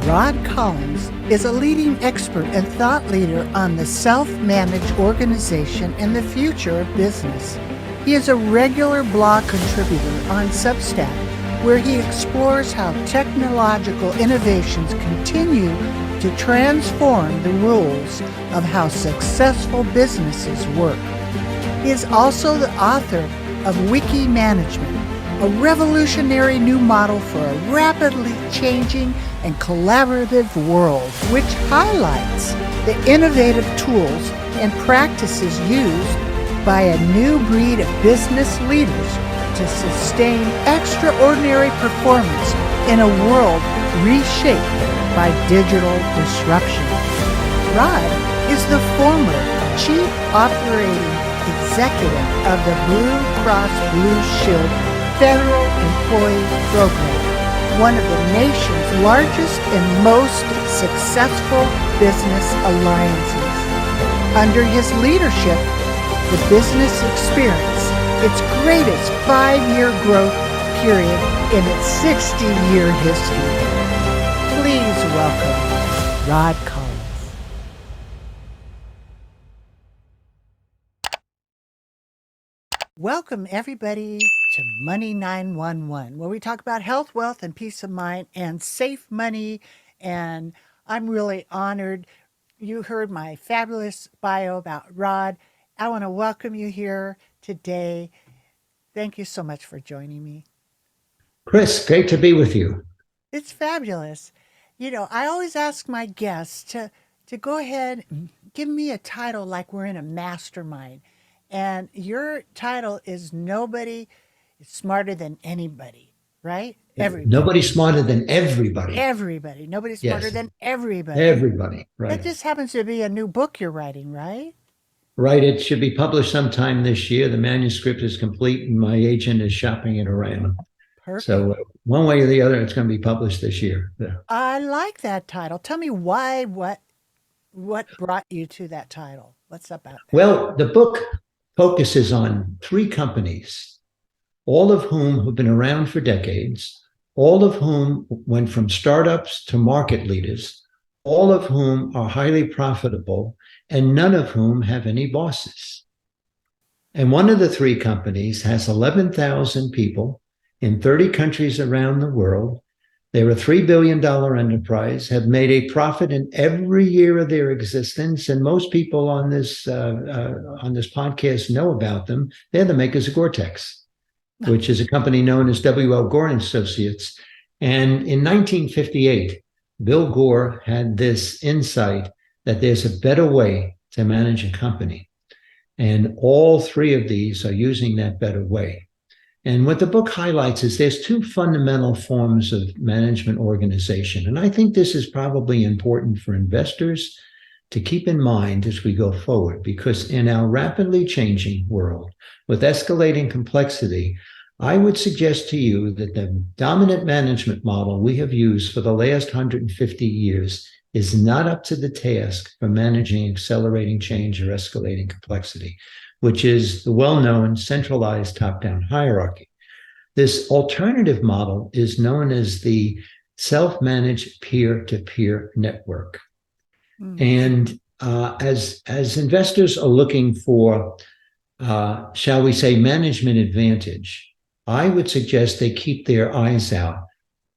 Rod Collins is a leading expert and thought leader on the self-managed organization and the future of business. He is a regular blog contributor on Substack, where he explores how technological innovations continue to transform the rules of how successful businesses work. He is also the author of Wiki Management, a revolutionary new model for a rapidly changing and collaborative world, which highlights the innovative tools and practices used by a new breed of business leaders to sustain extraordinary performance in a world reshaped by digital disruption. Rod is the former Chief Operating Executive of the Blue Cross Blue Shield Federal Employee Program, one of the nation's largest and most successful business alliances. Under his leadership, the business experienced its greatest 5-year growth period in its 60-year history. Please welcome Rod Collins. Welcome, everybody, to Money 911, where we talk about health, wealth, and peace of mind and safe money. And I'm really honored. You heard my fabulous bio about Rod. I want to welcome you here today. Thank you so much for joining me. Kris, great to be with you. It's fabulous. You know, I always ask my guests to go ahead and give me a title like we're in a mastermind. And your title is Nobody is Smarter Than Anybody, right? Everybody. Nobody's smarter than everybody. Everybody. Nobody's smarter Yes. than everybody. Everybody, That right. just happens to be a new book you're writing, right? Right, it should be published sometime this year. The manuscript is complete and my agent is shopping it around. Perfect. So one way or the other, it's going to be published this year. Yeah. I like that title. Tell me why, what brought you to that title? What's about that? Well, the book focuses on 3 companies, all of whom have been around for decades, all of whom went from startups to market leaders, all of whom are highly profitable, and none of whom have any bosses. And one of the 3 companies has 11,000 people in 30 countries around the world. They're a $3 billion enterprise, have made a profit in every year of their existence. And most people on this podcast know about them. They're the makers of Gore-Tex, which is a company known as W.L. Gore and Associates. And in 1958, Bill Gore had this insight that there's a better way to manage a company. And all 3 of these are using that better way. And what the book highlights is there's 2 fundamental forms of management organization. And I think this is probably important for investors to keep in mind as we go forward, because in our rapidly changing world with escalating complexity, I would suggest to you that the dominant management model we have used for the last 150 years is not up to the task for managing accelerating change or escalating complexity, which is the well-known centralized top-down hierarchy. This alternative model is known as the self-managed peer-to-peer network. And as investors are looking for, shall we say, management advantage, I would suggest they keep their eyes out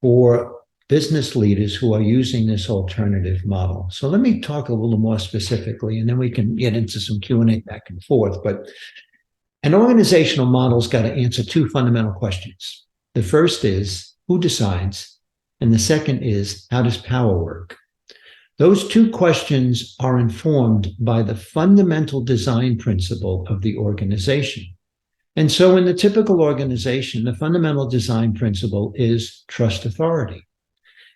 for business leaders who are using this alternative model. So let me talk a little more specifically, and then we can get into some Q&A back and forth. But an organizational model's got to answer 2 fundamental questions. The first is, who decides? And the second is, how does power work? Those 2 questions are informed by the fundamental design principle of the organization. And so in the typical organization, the fundamental design principle is trust authority.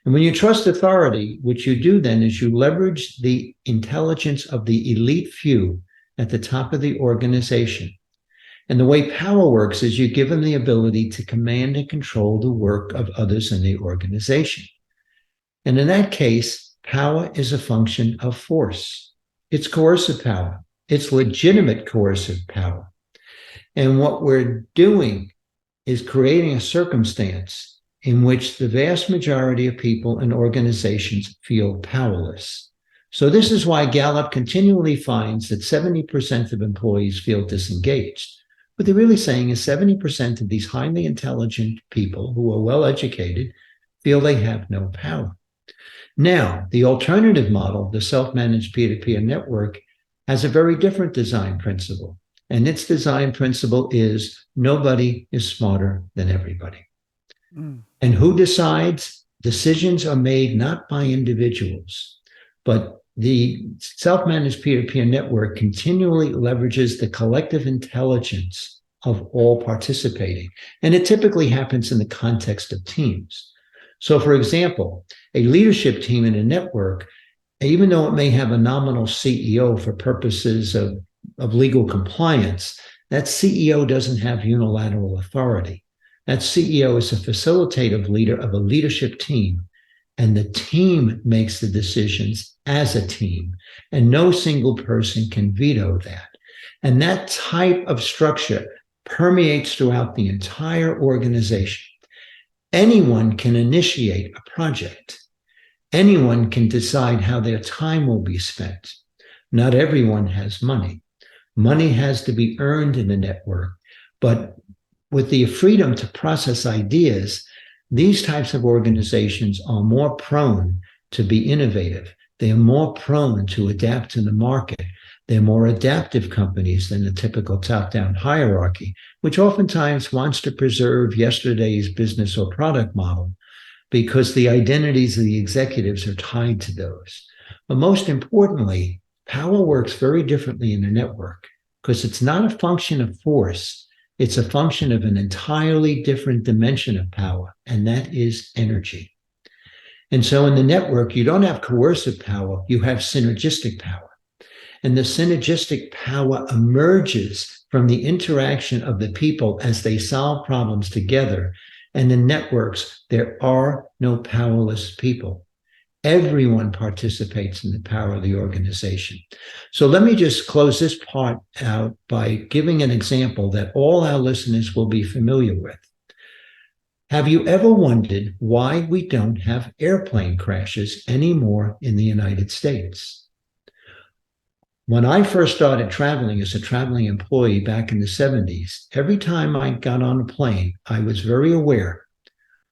And when you trust authority, what you do then is you leverage the intelligence of the elite few at the top of the organization. And the way power works is you give them the ability to command and control the work of others in the organization. And in that case, power is a function of force. It's coercive power. It's legitimate coercive power. And what we're doing is creating a circumstance in which the vast majority of people and organizations feel powerless. So this is why Gallup continually finds that 70% of employees feel disengaged. What they're really saying is 70% of these highly intelligent people who are well educated feel they have no power. Now, the alternative model, the self-managed peer-to-peer network, has a very different design principle. And its design principle is nobody is smarter than everybody. And who decides? Decisions are made not by individuals, but the self-managed peer-to-peer network continually leverages the collective intelligence of all participating. And it typically happens in the context of teams. So, for example, a leadership team in a network, even though it may have a nominal CEO for purposes of legal compliance, that CEO doesn't have unilateral authority. That CEO is a facilitative leader of a leadership team, and the team makes the decisions as a team, and no single person can veto that. And that type of structure permeates throughout the entire organization. Anyone can initiate a project. Anyone can decide how their time will be spent. Not everyone has money. Money has to be earned in the network, but with the freedom to process ideas, these types of organizations are more prone to be innovative. They are more prone to adapt to the market. They're more adaptive companies than the typical top-down hierarchy, which oftentimes wants to preserve yesterday's business or product model because the identities of the executives are tied to those. But most importantly, power works very differently in a network because it's not a function of force. It's a function of an entirely different dimension of power, and that is energy. And so in the network, you don't have coercive power, you have synergistic power. And the synergistic power emerges from the interaction of the people as they solve problems together. And in networks, there are no powerless people. Everyone participates in the power of the organization. So let me just close this part out by giving an example that all our listeners will be familiar with. Have you ever wondered why we don't have airplane crashes anymore in the United States? When I first started traveling as a traveling employee back in the 70s, every time I got on a plane, I was very aware,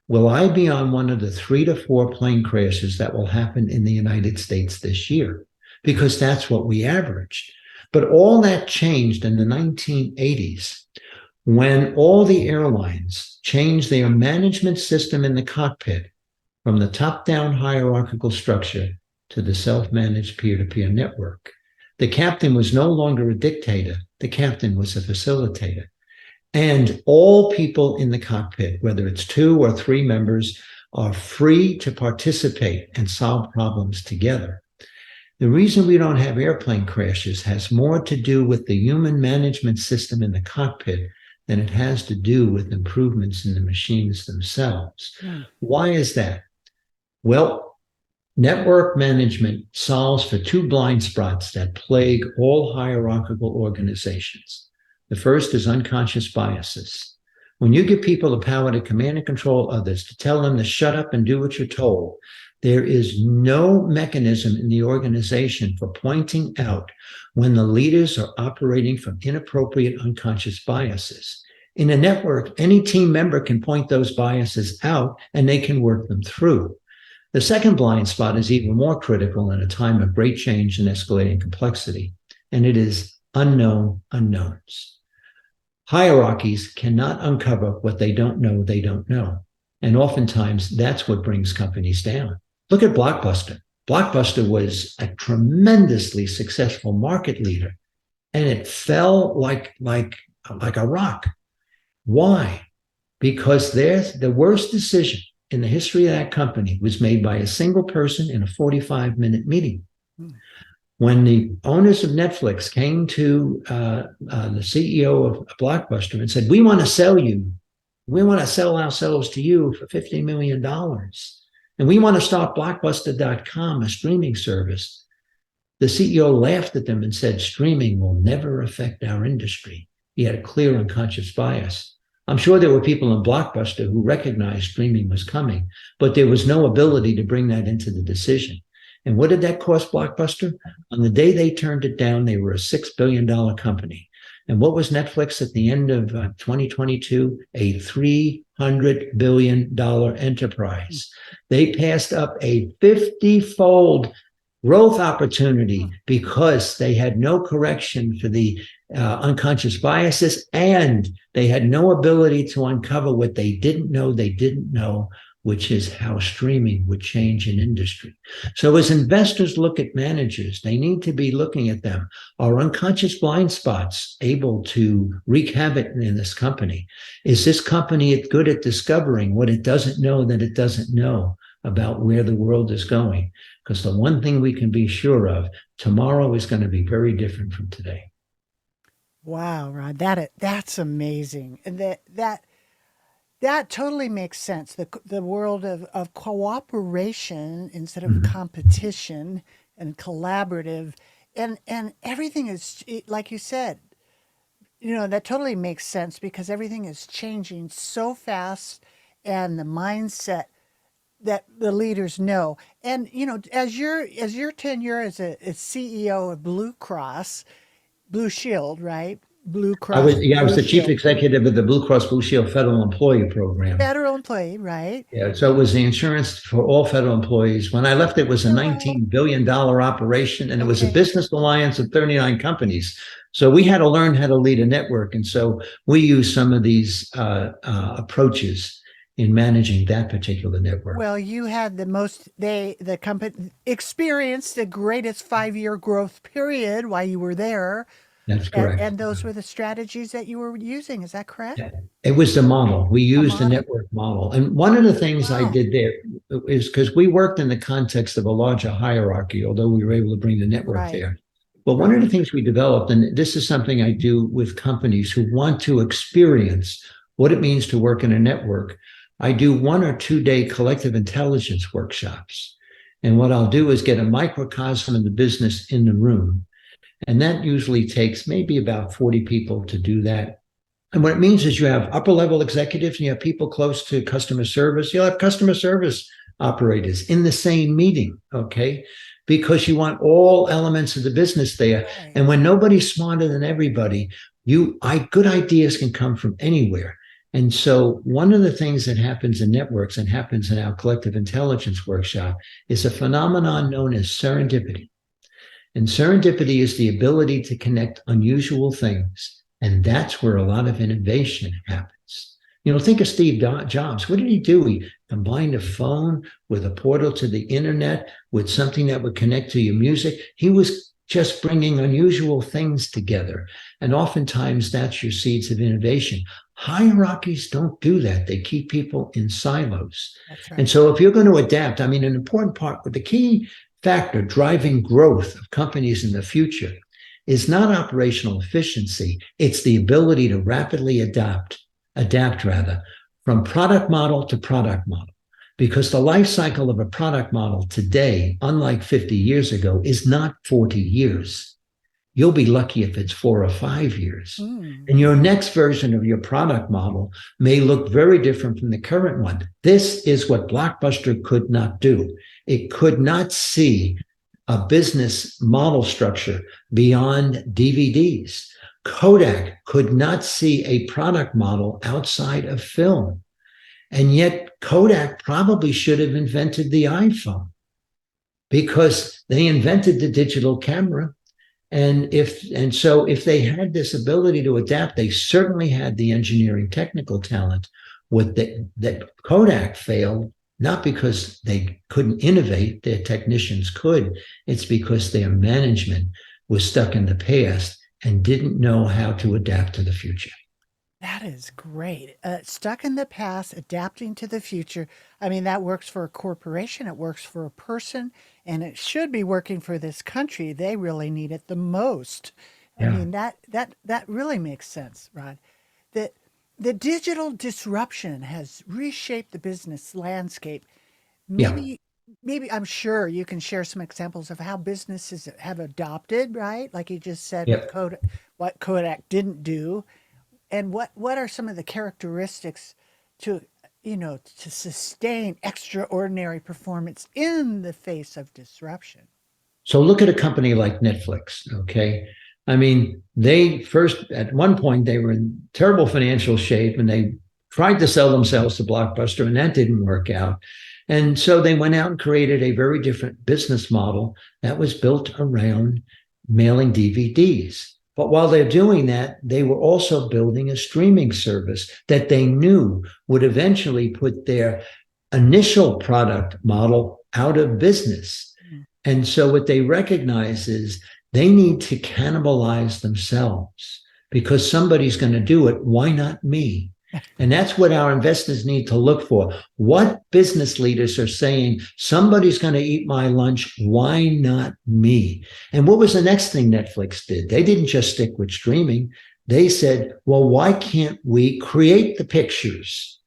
will I be on one of the 3 to 4 plane crashes that will happen in the United States this year? Because that's what we averaged. But all that changed in the 1980s when all the airlines changed their management system in the cockpit from the top-down hierarchical structure to the self-managed peer-to-peer network. The captain was no longer a dictator. The captain was a facilitator. And all people in the cockpit, whether it's 2 or 3 members, are free to participate and solve problems together. The reason we don't have airplane crashes has more to do with the human management system in the cockpit than it has to do with improvements in the machines themselves. Why is that? Well, network management solves for 2 blind spots that plague all hierarchical organizations. The first is unconscious biases. When you give people the power to command and control others, to tell them to shut up and do what you're told, there is no mechanism in the organization for pointing out when the leaders are operating from inappropriate unconscious biases. In a network, any team member can point those biases out and they can work them through. The second blind spot is even more critical in a time of great change and escalating complexity, and it is unknown unknowns. Hierarchies cannot uncover what they don't know. And oftentimes that's what brings companies down. Look at Blockbuster. Blockbuster was a tremendously successful market leader, and it fell like a rock. Why? Because the worst decision in the history of that company was made by a single person in a 45-minute meeting. When the owners of Netflix came to the CEO of Blockbuster and said, we want to sell ourselves to you for $50 million. And we want to start Blockbuster.com, a streaming service. The CEO laughed at them and said, streaming will never affect our industry. He had a clear unconscious bias. I'm sure there were people in Blockbuster who recognized streaming was coming, but there was no ability to bring that into the decision. And what did that cost Blockbuster? On the day they turned it down, they were a $6 billion company. And what was Netflix at the end of 2022? A $300 billion enterprise. They passed up a 50-fold growth opportunity because they had no correction for the unconscious biases, and they had no ability to uncover what they didn't know, which is how streaming would change an industry. So as investors look at managers, they need to be looking at them. Are unconscious blind spots able to wreak havoc in this company? Is this company good at discovering what it doesn't know that it doesn't know about where the world is going? Because the one thing we can be sure of, tomorrow is going to be very different from today. Wow, Rod, that's amazing. And that totally makes sense. The world of cooperation instead of Mhm. competition and collaborative, and everything is like you said. That totally makes sense because everything is changing so fast, and the mindset that the leaders know. And as your tenure as CEO of Blue Cross Blue Shield, right? Blue Cross I was Blue the chief Shield, executive of the Blue Cross Blue Shield Federal Employee Program. federal employee, right? Yeah, so it was the insurance for all federal employees. When I left, it was a So, $19 billion operation, and it was a okay. business alliance of 39 companies. So we had to learn how to lead a network, and so we use some of these approaches in managing that particular network. Well, you had the company experienced the greatest 5-year growth period while you were there. That's And, correct. and those were the strategies that you were using. Is that correct? Yeah. It was the model. We A used the model. network model. And one of the things I Wow. did there is because we worked in the context of a larger hierarchy, although we were able to bring the network Right. there. But one of the Right. things we developed, and this is something I do with companies who want to experience what it means to work in a network, I do 1 or 2 day collective intelligence workshops. And what I'll do is get a microcosm of the business in the room. And that usually takes maybe about 40 people to do that. And what it means is you have upper level executives and you have people close to customer service. You'll have customer service operators in the same meeting, okay? Because you want all elements of the business there. Right. And when nobody's smarter than everybody, good ideas can come from anywhere. And so one of the things that happens in networks and happens in our collective intelligence workshop is a phenomenon known as serendipity. And serendipity is the ability to connect unusual things. And that's where a lot of innovation happens. Think of Steve Jobs. What did he do? He combined a phone with a portal to the internet, with something that would connect to your music. He was just bringing unusual things together. And oftentimes that's your seeds of innovation. Hierarchies don't do that. They keep people in silos. That's And right. so if you're going to adapt, I mean, an important part, the key factor driving growth of companies in the future is not operational efficiency. It's the ability to rapidly adapt rather, from product model to product model. Because the life cycle of a product model today, unlike 50 years ago, is not 40 years. You'll be lucky if it's 4 or 5 years. Mm. And your next version of your product model may look very different from the current one. This is what Blockbuster could not do. It could not see a business model structure beyond DVDs. Kodak could not see a product model outside of film. And yet Kodak probably should have invented the iPhone because they invented the digital camera. So if they had this ability to adapt, they certainly had the engineering technical talent. That Kodak failed, not because they couldn't innovate, their technicians could. It's because their management was stuck in the past and didn't know how to adapt to the future. That is great. Stuck in the past, adapting to the future. I mean, that works for a corporation, it works for a person, and it should be working for this country. They really need it the most. I Yeah. mean, that really makes sense, Rod. That the digital disruption has reshaped the business landscape. Yeah. Maybe I'm sure you can share some examples of how businesses have adopted, right? Like you just said with Yep. Kodak, what Kodak didn't do, And what are some of the characteristics to, to sustain extraordinary performance in the face of disruption? So look at a company like Netflix, okay? I mean, they first, at one point, they were in terrible financial shape and they tried to sell themselves to Blockbuster and that didn't work out. And so they went out and created a very different business model that was built around mailing DVDs. But while they're doing that, they were also building a streaming service that they knew would eventually put their initial product model out of business. And so what they recognize is they need to cannibalize themselves because somebody's going to do it. Why not me? And that's what our investors need to look for. What business leaders are saying, somebody's going to eat my lunch. Why not me? And what was the next thing Netflix did? They didn't just stick with streaming. They said, well, why can't we create the pictures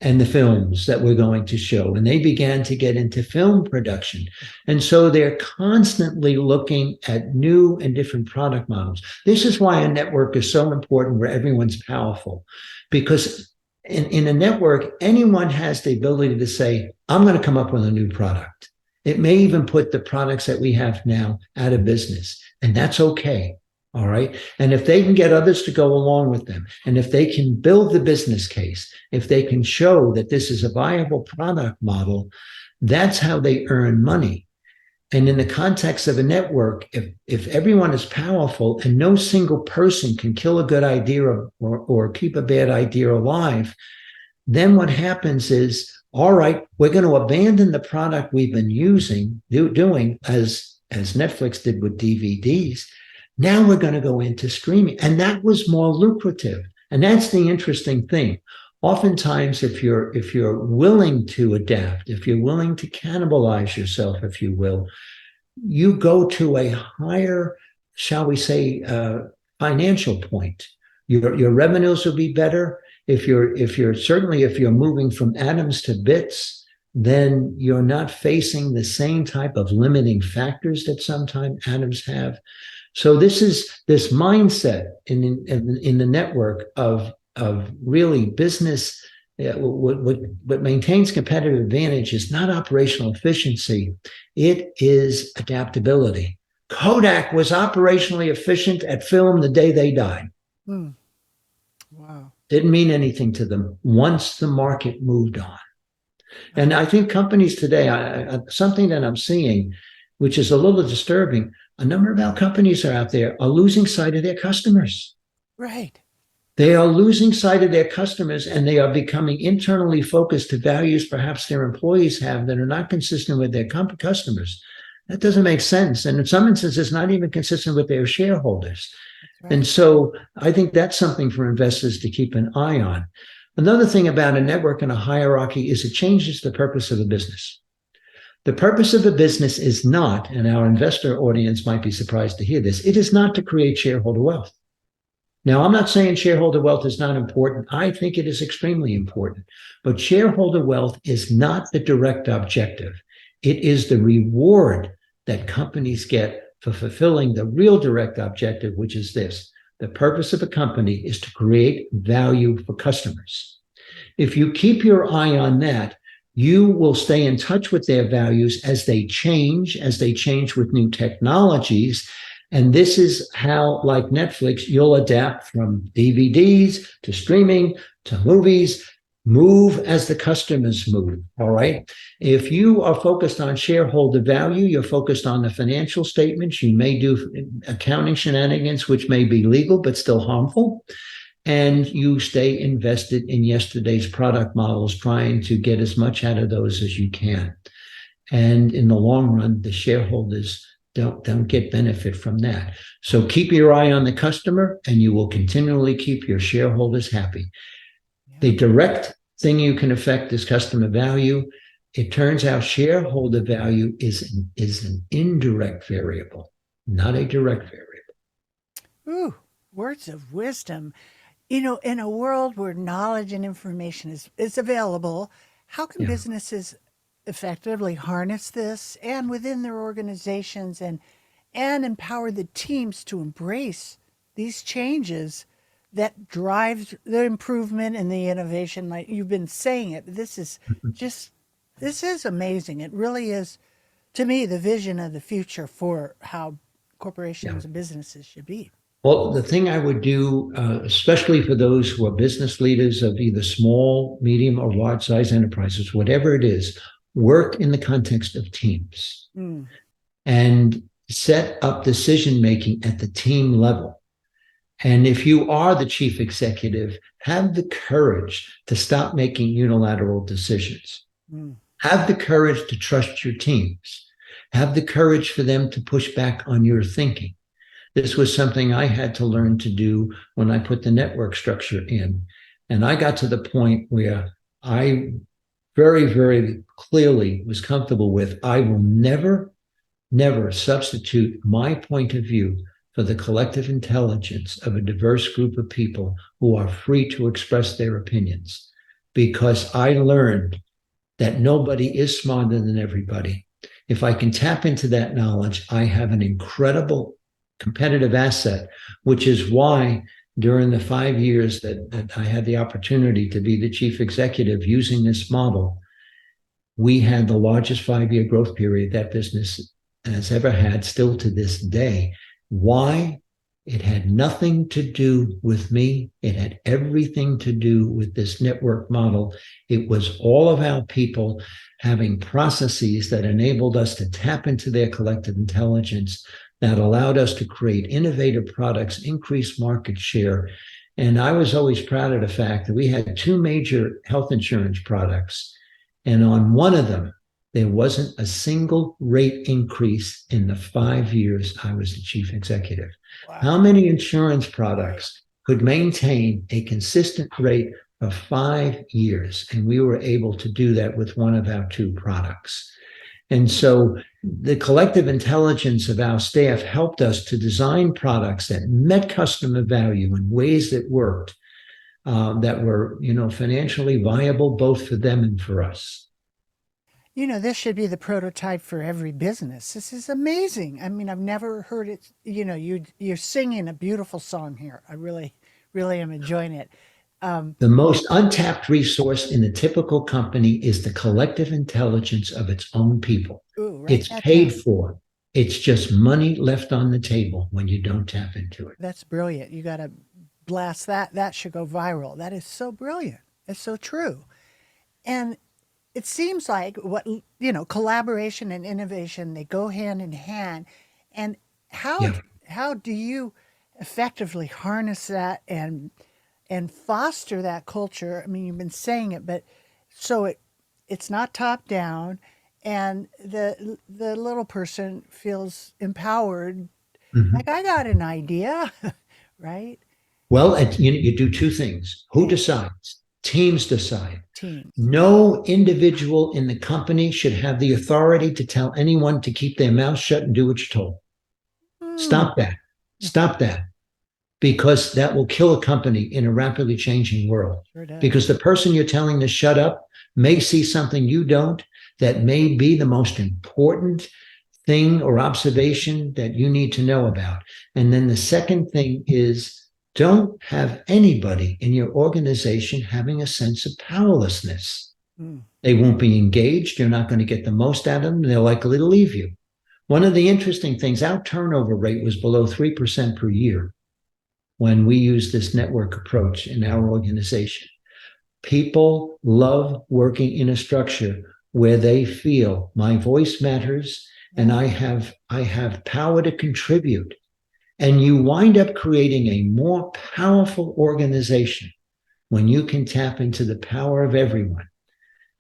and the films that we're going to show? And they began to get into film production. And so they're constantly looking at new and different product models. This is why a network is so important where everyone's powerful, because in a network, anyone has the ability to say, I'm going to come up with a new product. It may even put the products that we have now out of business, and that's okay. All right. And if they can get others to go along with them, and if they can build the business case, if they can show that this is a viable product model, that's how they earn money. And in the context of a network, if everyone is powerful and no single person can kill a good idea or keep a bad idea alive, then what happens is, all right, we're going to abandon the product we've been doing as Netflix did with DVDs. Now we're going to go into streaming. And that was more lucrative. And that's the interesting thing. Oftentimes, if you're willing to adapt, if you're willing to cannibalize yourself, if you will, you go to a higher, shall we say, financial point. Your revenues will be better. If you're moving from atoms to bits, then you're not facing the same type of limiting factors that sometimes atoms have. So this is this mindset in the network of really business. What maintains competitive advantage is not operational efficiency. It is adaptability. Kodak was operationally efficient at film the day they died. Wow. Didn't mean anything to them once the market moved on. And I think companies today, something that I'm seeing, which is a little disturbing, a number of our companies are out there are losing sight of their customers. Right. They are losing sight of their customers and they are becoming internally focused to values perhaps their employees have that are not consistent with their customers. That doesn't make sense. And in some instances, not even consistent with their shareholders. Right. And so I think that's something for investors to keep an eye on. Another thing about a network and a hierarchy is it changes the purpose of a business. The purpose of a business is not, and our investor audience might be surprised to hear this, it is not to create shareholder wealth. Now, I'm not saying shareholder wealth is not important. I think it is extremely important. But shareholder wealth is not the direct objective. It is the reward that companies get for fulfilling the real direct objective, which is this. The purpose of a company is to create value for customers. If you keep your eye on that, you will stay in touch with their values as they change with new technologies. And this is how, like Netflix, you'll adapt from DVDs to streaming to movies, move as the customers move, all right? If you are focused on shareholder value, you're focused on the financial statements, you may do accounting shenanigans, which may be legal but still harmful. And you stay invested in yesterday's product models, trying to get as much out of those as you can. And in the long run, the shareholders don't get benefit from that. So keep your eye on the customer and you will continually keep your shareholders happy. Yeah. The direct thing you can affect is customer value. It turns out shareholder value is an indirect variable, not a direct variable. Ooh, words of wisdom. In a world where knowledge and information is available, how can businesses effectively harness this and within their organizations and empower the teams to embrace these changes that drives the improvement and the innovation. Like you've been saying it, this is just, this is amazing. It really is, to me, the vision of the future for how Yeah. corporations and businesses should be. Well, the thing I would do, especially for those who are business leaders of either small, medium, or large size enterprises, whatever it is, work in the context of teams Mm, and set up decision making at the team level. And if you are the chief executive, have the courage to stop making unilateral decisions. mm. Have the courage to trust your teams. Have the courage for them to push back on your thinking. This was something I had to learn to do when I put the network structure in. And I got to the point where I very, very clearly was comfortable with I will never, never substitute my point of view for the collective intelligence of a diverse group of people who are free to express their opinions. Because I learned that nobody is smarter than everybody. If I can tap into that knowledge, I have an incredible competitive asset, which is why during the 5 years that I had the opportunity to be the chief executive using this model, we had the largest 5-year growth period that business has ever had, still to this day. Why? It had nothing to do with me. It had everything to do with this network model. It was all of our people having processes that enabled us to tap into their collective intelligence, that allowed us to create innovative products, increase market share. And I was always proud of the fact that we had 2 major health insurance products. And on one of them, there wasn't a single rate increase in the 5 years I was the chief executive. Wow. How many insurance products could maintain a consistent rate of 5 years? And we were able to do that with one of our 2 products. And so the collective intelligence of our staff helped us to design products that met customer value in ways that worked, that were, financially viable both for them and for us. This should be the prototype for every business. This is amazing. I mean, I've never heard it. You're singing a beautiful song here. I really, really am enjoying it. The most untapped resource in a typical company is the collective intelligence of its own people. Ooh, write It's that paid down. for. It's just money left on the table when you don't tap into it. That's brilliant. You got to blast that. That should go viral. That is so brilliant. It's so true. And it seems like collaboration and innovation, they go hand in hand. And how Yeah. how do you effectively harness that and foster that culture? I mean, you've been saying it, but so it's not top down, and the little person feels empowered. Like Mhm. I got an idea, right? Well, you do 2 things. Who decides? Teams decide. Team. No individual in the company should have the authority to tell anyone to keep their mouth shut and do what you're told. Hmm. Stop that. Stop that. Because that will kill a company in a rapidly changing world. Sure does. Because the person you're telling to shut up may see something you don't that may be the most important thing or observation that you need to know about. And then the second thing is don't have anybody in your organization having a sense of powerlessness. Hmm. They won't be engaged. You're not going to get the most out of them. They're likely to leave you. One of the interesting things, our turnover rate was below 3% per year when we used this network approach in our organization. People love working in a structure where they feel my voice matters and I have power to contribute. And you wind up creating a more powerful organization when you can tap into the power of everyone.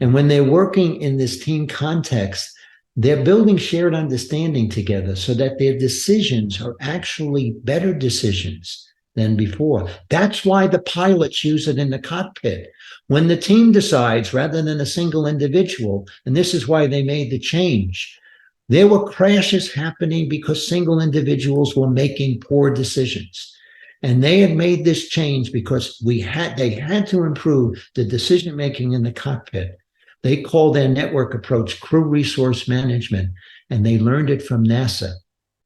And when they're working in this team context, they're building shared understanding together so that their decisions are actually better decisions than before. That's why the pilots use it in the cockpit. When the team decides rather than a single individual, and this is why they made the change, there were crashes happening because single individuals were making poor decisions. And they had made this change because they had to improve the decision making in the cockpit. They call their network approach crew resource management, and they learned it from NASA.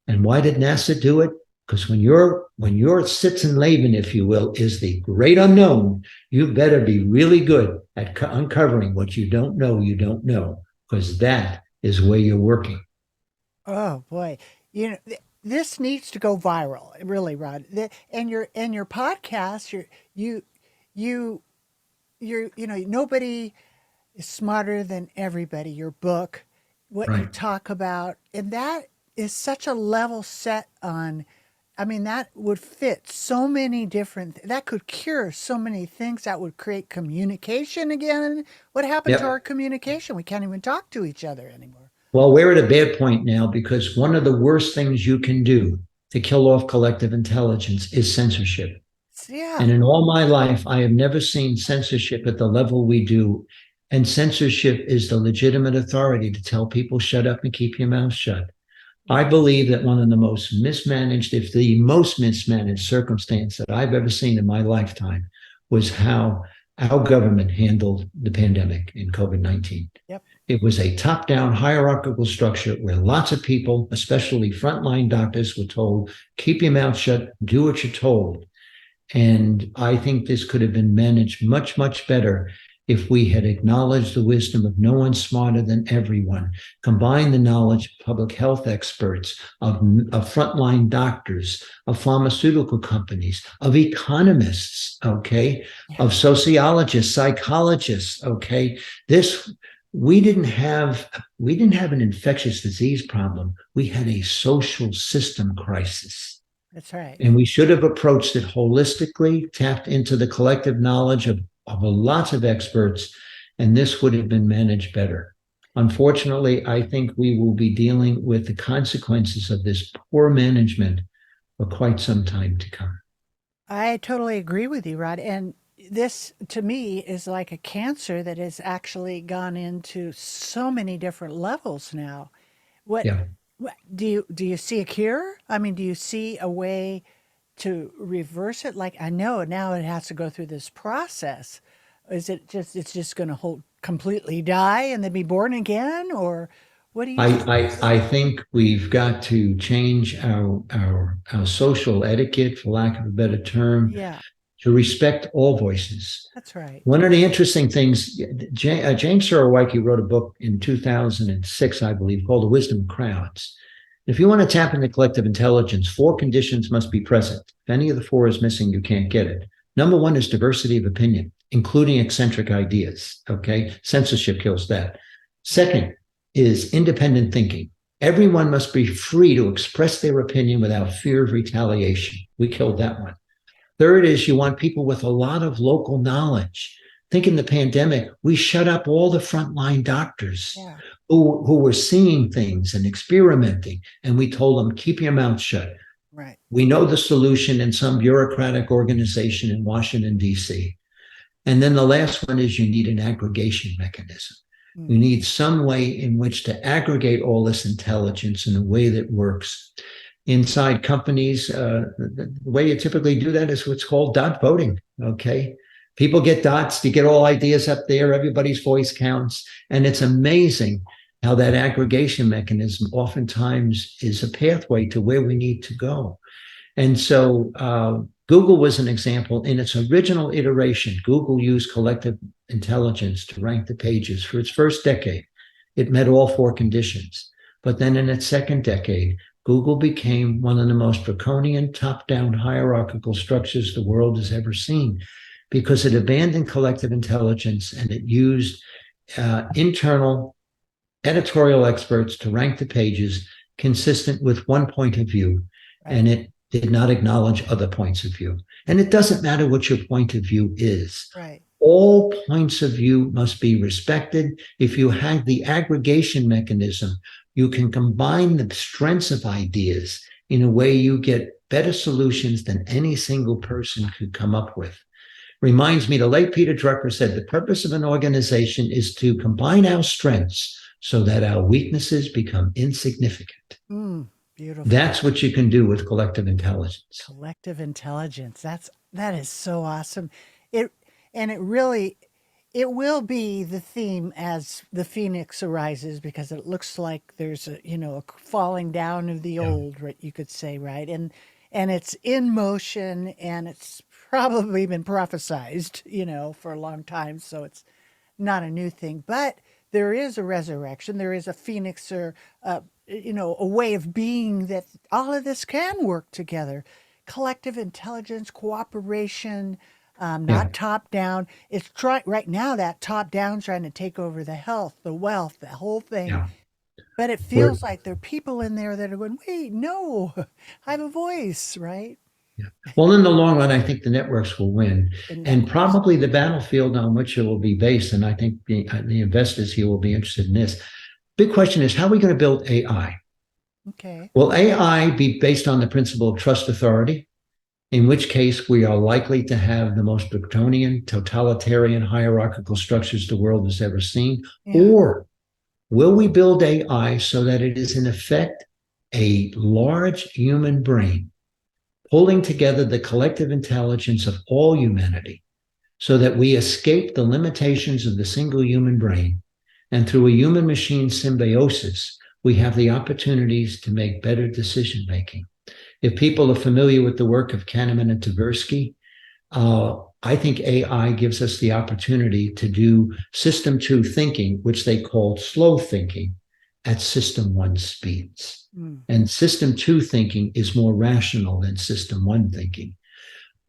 And why did NASA do it? Because when your Sitzenleben, if you will, is the great unknown, you better be really good at uncovering what you don't know, because that is where you're working. Oh boy, this needs to go viral, really, Rod. And your podcast, you you nobody is smarter than everybody. Your book, what you Right. talk about, and that is such a level set on. I mean, that would fit so many different. That could cure so many things. That would create communication again. What happened to our Yep. communication? We can't even talk to each other anymore. Well, we're at a bad point now because one of the worst things you can do to kill off collective intelligence is censorship. So, yeah, And in all my life, I have never seen censorship at the level we do. And censorship is the legitimate authority to tell people shut up and keep your mouth shut. I yeah. believe that one of the most mismanaged, if the most mismanaged circumstance that I've ever seen in my lifetime was how our government handled the pandemic in COVID-19. Yep. It was a top down hierarchical structure where lots of people, especially frontline doctors, were told, keep your mouth shut, do what you're told. And I think this could have been managed much, much better if we had acknowledged the wisdom of no one smarter than everyone, combined the knowledge of public health experts, of frontline doctors, of pharmaceutical companies, of economists, okay, Yeah. of sociologists, psychologists, okay. This we didn't have an infectious disease problem. We had a social system crisis. That's right. And we should have approached it holistically, tapped into the collective knowledge of a lots of experts, and this would have been managed better. Unfortunately, I think we will be dealing with the consequences of this poor management for quite some time to come. I totally agree with you, Rod. And this, to me, is like a cancer that has actually gone into so many different levels now. What, Yeah. what do you see a cure? I mean, do you see a way to reverse it? Like I know now it has to go through this process. Is it just it's just going to hold completely die and then be born again, or what do you? I think we've got to change our social etiquette, for lack of a better term, Yeah, to respect all voices. that's right. One of the interesting things, James Surowiecki wrote a book in 2006, I believe, called The Wisdom of Crowds. If you want to tap into collective intelligence, four conditions must be present. If any of the four is missing, you can't get it. Number one is diversity of opinion, including eccentric ideas. Okay. Censorship kills that. Second is independent thinking. Everyone must be free to express their opinion without fear of retaliation. We killed that one. Third is you want people with a lot of local knowledge. Think in the pandemic, we shut up all the frontline doctors Yeah, who were seeing things and experimenting, and we told them, keep your mouth shut. right. We know the solution in some bureaucratic organization in Washington, D.C. And then the last one is you need an aggregation mechanism. You Mm. need some way in which to aggregate all this intelligence in a way that works inside companies. The way you typically do that is what's called dot voting. Okay. People get dots, you get all ideas up there, everybody's voice counts. And it's amazing how that aggregation mechanism oftentimes is a pathway to where we need to go. And so Google was an example. In its original iteration, Google used collective intelligence to rank the pages. For its first decade, it met all four conditions. But then in its second decade, Google became one of the most draconian top down hierarchical structures the world has ever seen because it abandoned collective intelligence and it used internal editorial experts to rank the pages consistent with one point of view. Right, And it did not acknowledge other points of view. And it doesn't matter what your point of view is. right. All points of view must be respected. If you have the aggregation mechanism, you can combine the strengths of ideas in a way you get better solutions than any single person could come up with. Reminds me, the late Peter Drucker said, the purpose of an organization is to combine our strengths so that our weaknesses become insignificant. Mm, beautiful. That's what you can do with collective intelligence. Collective intelligence. That is so awesome. It and it really it will be the theme as the phoenix arises because it looks like there's a falling down of the Yeah. old, right? You could say, right? and it's in motion, and it's probably been prophesized, for a long time. So it's not a new thing, but there is a resurrection. There is a phoenix, or a way of being that all of this can work together. Collective intelligence, cooperation, Yeah. not top down. It's right now that top down trying to take over the health, the wealth, the whole thing. Yeah. But it We're, feels like there are people in there that are going, wait, no, I have a voice, right? yeah. Well, in the long run, I think the networks will win. The And networks. probably the battlefield on which it will be based, and I think the investors here will be interested in this. Big question is, how are we going to build AI? Okay. Will AI be based on the principle of trust authority, in which case we are likely to have the most draconian, totalitarian, hierarchical structures the world has ever seen? Yeah. Or will we build AI so that it is, in effect, a large human brain pulling together the collective intelligence of all humanity so that we escape the limitations of the single human brain? And through a human machine symbiosis, we have the opportunities to make better decision making. If people are familiar with the work of Kahneman and Tversky, I think AI gives us the opportunity to do system two thinking, which they call slow thinking, at system one speeds. Mm. And system two thinking is more rational than system one thinking.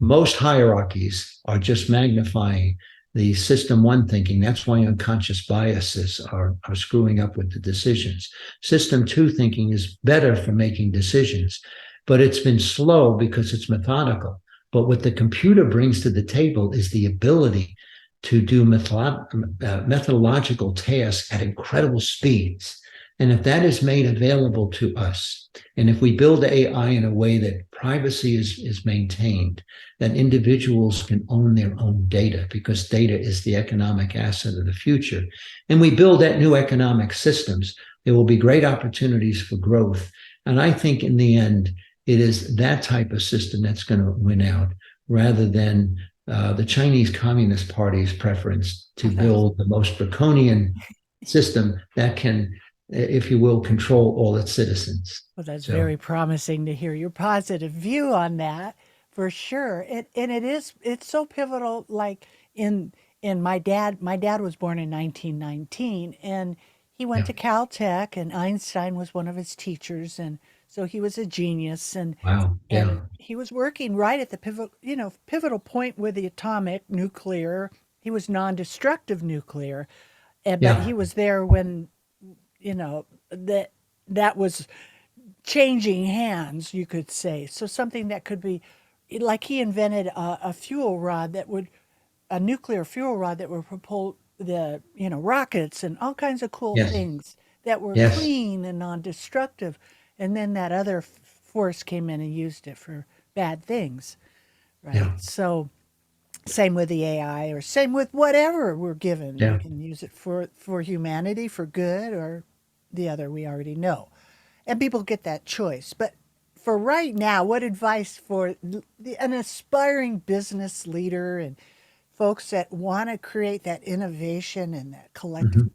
Most hierarchies are just magnifying the system one thinking. That's why unconscious biases are screwing up with the decisions. System two thinking is better for making decisions, but it's been slow because it's methodical. But what the computer brings to the table is the ability to do methodological tasks at incredible speeds. And if that is made available to us, and if we build AI in a way that privacy is maintained, then individuals can own their own data, because data is the economic asset of the future, and we build that new economic systems, there will be great opportunities for growth. And I think in the end, it is that type of system that's going to win out, rather than the Chinese Communist Party's preference to build the most draconian system that can, if you will, control all its citizens. Well, that's So, very promising to hear your positive view on that, for sure. It's so pivotal. Like in my dad was born in 1919, and he went yeah. to Caltech, and Einstein was one of his teachers, and so he was a genius, and Wow. and Yeah. he was working right at the pivotal point with the atomic nuclear. He was non-destructive nuclear, but he Yeah. was there when that was changing hands, you could say. So something that could be like he invented a nuclear fuel rod that would propel the, rockets and all kinds of cool Yes. things that were Yes. clean and non-destructive. And then that other force came in and used it for bad things, right? Yeah. So same with the AI, or same with whatever we're given. We Yeah. can use it for humanity, for good, or the other we already know. And people get that choice. But for right now, what advice for an aspiring business leader and folks that want to create that innovation and that collective, Mhm.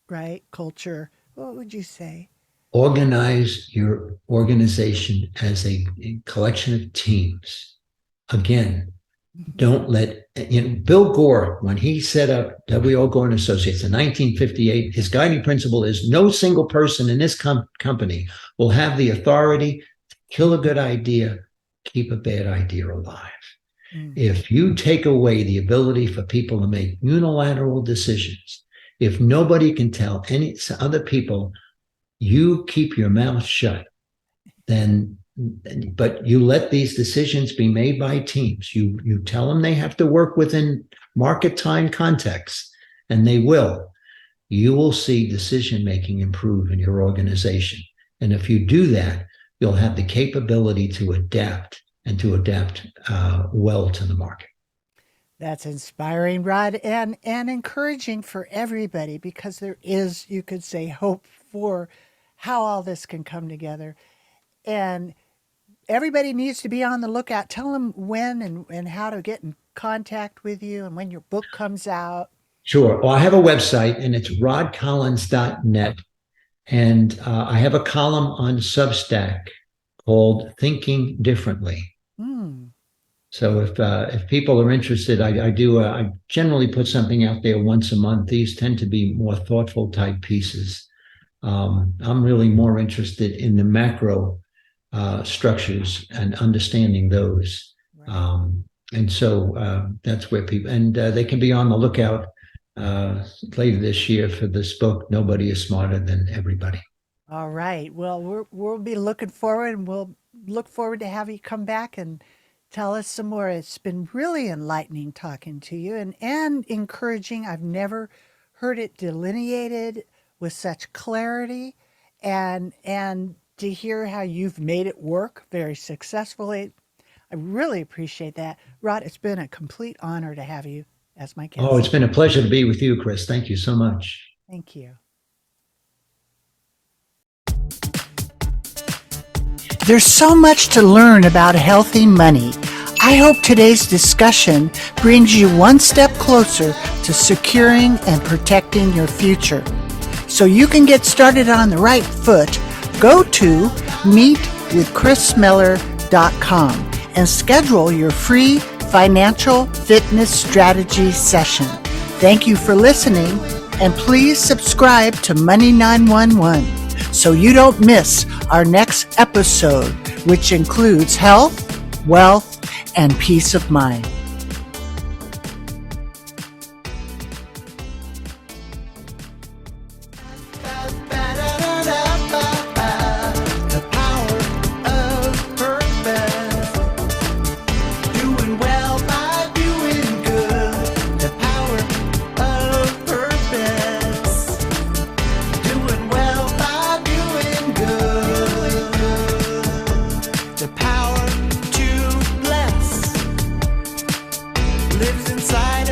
right, culture? What would you say? Organize your organization as a collection of teams. Again, don't let, Bill Gore, when he set up W.O. Gore and Associates in 1958, his guiding principle is no single person in this company will have the authority to kill a good idea, keep a bad idea alive. Mm. If you take away the ability for people to make unilateral decisions, if nobody can tell any other people, you keep your mouth shut, then, but you let these decisions be made by teams. You tell them they have to work within market time context, and they will. You will see decision making improve in your organization. And if you do that, you'll have the capability to adapt, and to adapt well to the market. That's inspiring, Rod, and encouraging for everybody, because there is, you could say, hope for how all this can come together. And everybody needs to be on the lookout. Tell them when and how to get in contact with you, and when your book comes out. Sure. Well, I have a website, and it's rodcollins.net. And I have a column on Substack called Thinking Differently. Hmm. So if people are interested, I generally put something out there once a month. These tend to be more thoughtful type pieces. I'm really more interested in the macro structures and understanding those. Right. And so that's where people, and they can be on the lookout later this year for this book, Nobody is Smarter Than Everybody. All right. Well, we'll be looking forward, and we'll look forward to have you come back and tell us some more. It's been really enlightening talking to you and encouraging. I've never heard it delineated with such clarity, and to hear how you've made it work very successfully. I really appreciate that. Rod, it's been a complete honor to have you as my Oh, it's guest. been a pleasure to be with you, Kris. Thank you so much. Thank you. There's so much to learn about healthy money. I hope today's discussion brings you one step closer to securing and protecting your future. So you can get started on the right foot, go to meetwithkrismiller.com and schedule your free financial fitness strategy session. Thank you for listening, and please subscribe to Money 911 so you don't miss our next episode, which includes health, wealth, and peace of mind. The power of purpose. Doing well by doing good. The power of purpose. Doing well by doing good. The power to bless lives inside